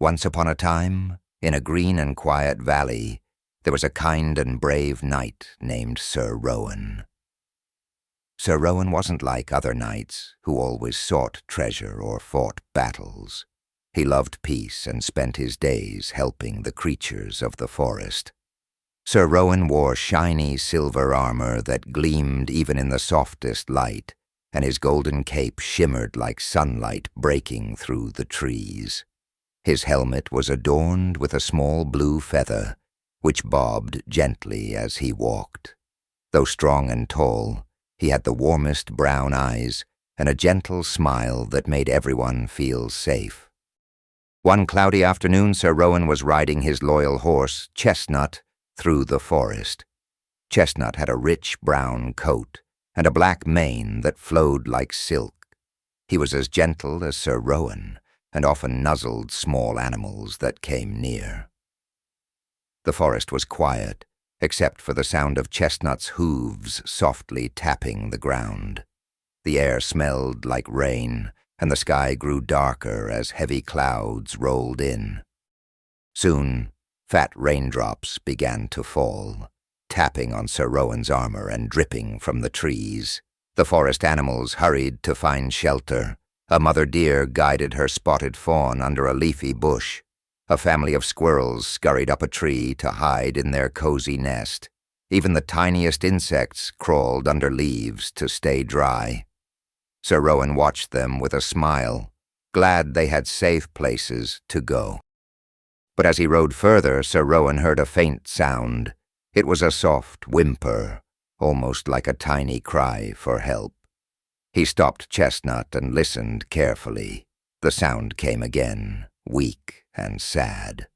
Once upon a time, in a green and quiet valley, there was a kind and brave knight named Sir Rowan. Sir Rowan wasn't like other knights who always sought treasure or fought battles. He loved peace and spent his days helping the creatures of the forest. Sir Rowan wore shiny silver armor that gleamed even in the softest light, and his golden cape shimmered like sunlight breaking through the trees. His helmet was adorned with a small blue feather, which bobbed gently as he walked. Though strong and tall, he had the warmest brown eyes and a gentle smile that made everyone feel safe. One cloudy afternoon, Sir Rowan was riding his loyal horse, Chestnut, through the forest. Chestnut had a rich brown coat and a black mane that flowed like silk. He was as gentle as Sir Rowan, and often nuzzled small animals that came near. The forest was quiet, except for the sound of Chestnut's hooves softly tapping the ground. The air smelled like rain, and the sky grew darker as heavy clouds rolled in. Soon, fat raindrops began to fall, tapping on Sir Rowan's armor and dripping from the trees. The forest animals hurried to find shelter. A mother deer guided her spotted fawn under a leafy bush. A family of squirrels scurried up a tree to hide in their cozy nest. Even the tiniest insects crawled under leaves to stay dry. Sir Rowan watched them with a smile, glad they had safe places to go. But as he rode further, Sir Rowan heard a faint sound. It was a soft whimper, almost like a tiny cry for help. He stopped Chestnut and listened carefully. The sound came again, weak and sad.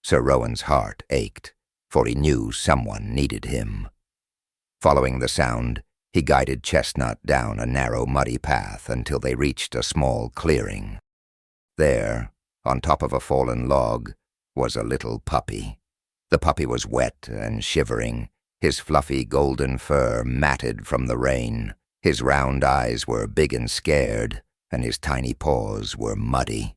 Sir Rowan's heart ached, for he knew someone needed him. Following the sound, he guided Chestnut down a narrow, muddy path until they reached a small clearing. There, on top of a fallen log, was a little puppy. The puppy was wet and shivering, his fluffy golden fur matted from the rain. His round eyes were big and scared, and his tiny paws were muddy.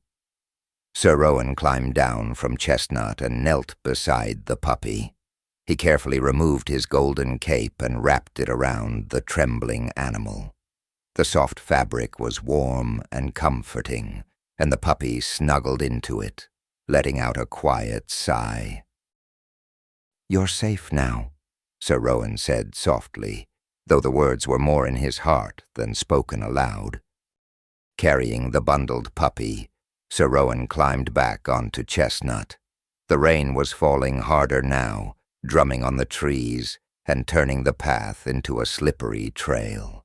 Sir Rowan climbed down from Chestnut and knelt beside the puppy. He carefully removed his golden cape and wrapped it around the trembling animal. The soft fabric was warm and comforting, and the puppy snuggled into it, letting out a quiet sigh. "You're safe now," Sir Rowan said softly, though the words were more in his heart than spoken aloud. Carrying the bundled puppy, Sir Rowan climbed back onto Chestnut. The rain was falling harder now, drumming on the trees and turning the path into a slippery trail.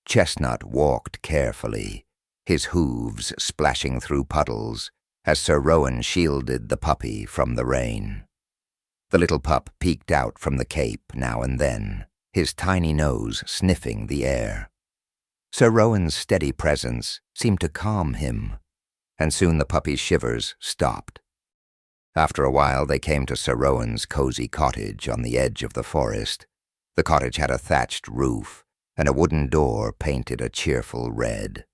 Chestnut walked carefully, his hooves splashing through puddles as Sir Rowan shielded the puppy from the rain. The little pup peeked out from the cape now and then, his tiny nose sniffing the air. Sir Rowan's steady presence seemed to calm him, and soon the puppy's shivers stopped. After a while they came to Sir Rowan's cozy cottage on the edge of the forest. The cottage had a thatched roof and a wooden door painted a cheerful red.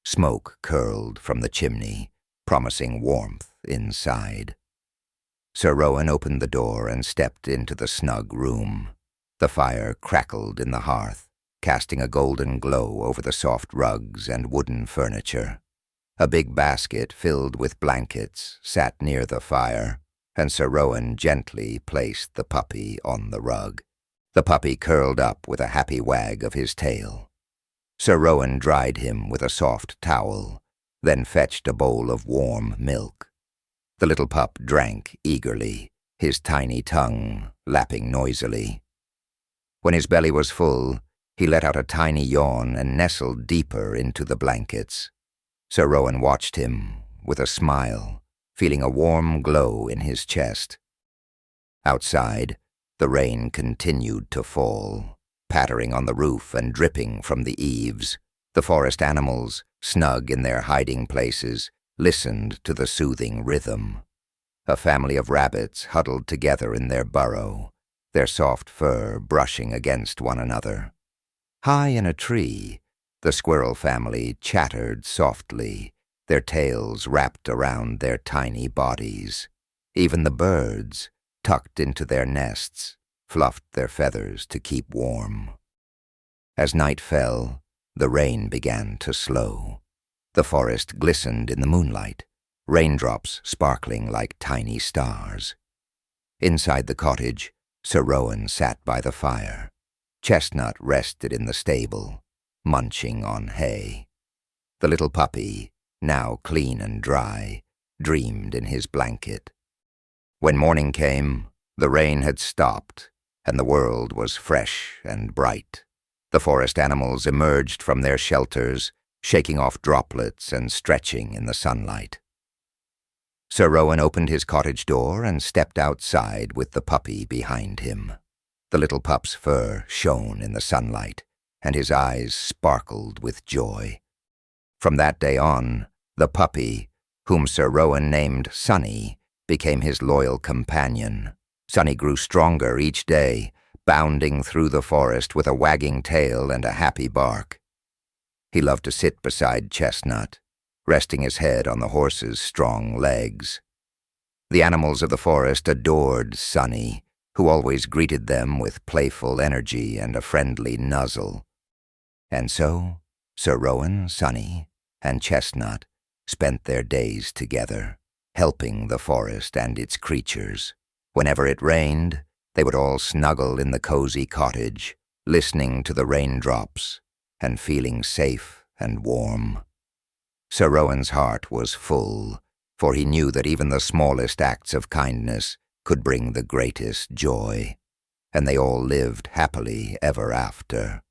Smoke curled from the chimney, promising warmth inside. Sir Rowan opened the door and stepped into the snug room. The fire crackled in the hearth, casting a golden glow over the soft rugs and wooden furniture. A big basket filled with blankets sat near the fire, and Sir Rowan gently placed the puppy on the rug. The puppy curled up with a happy wag of his tail. Sir Rowan dried him with a soft towel, then fetched a bowl of warm milk. The little pup drank eagerly, his tiny tongue lapping noisily. When his belly was full, he let out a tiny yawn and nestled deeper into the blankets. Sir Rowan watched him with a smile, feeling a warm glow in his chest. Outside, the rain continued to fall, pattering on the roof and dripping from the eaves. The forest animals, snug in their hiding places, listened to the soothing rhythm. A family of rabbits huddled together in their burrow, their soft fur brushing against one another. High in a tree, the squirrel family chattered softly, their tails wrapped around their tiny bodies. Even the birds, tucked into their nests, fluffed their feathers to keep warm. As night fell, the rain began to slow. The forest glistened in the moonlight, raindrops sparkling like tiny stars. Inside the cottage, Sir Rowan sat by the fire. Chestnut rested in the stable, munching on hay. The little puppy, now clean and dry, dreamed in his blanket. When morning came, the rain had stopped, and the world was fresh and bright. The forest animals emerged from their shelters, shaking off droplets and stretching in the sunlight. Sir Rowan opened his cottage door and stepped outside with the puppy behind him. The little pup's fur shone in the sunlight, and his eyes sparkled with joy. From that day on, the puppy, whom Sir Rowan named Sunny, became his loyal companion. Sunny grew stronger each day, bounding through the forest with a wagging tail and a happy bark. He loved to sit beside Chestnut, resting his head on the horse's strong legs. The animals of the forest adored Sunny, who always greeted them with playful energy and a friendly nuzzle. And so, Sir Rowan, Sunny, and Chestnut spent their days together, helping the forest and its creatures. Whenever it rained, they would all snuggle in the cozy cottage, listening to the raindrops and feeling safe and warm. Sir Rowan's heart was full, for he knew that even the smallest acts of kindness could bring the greatest joy, and they all lived happily ever after.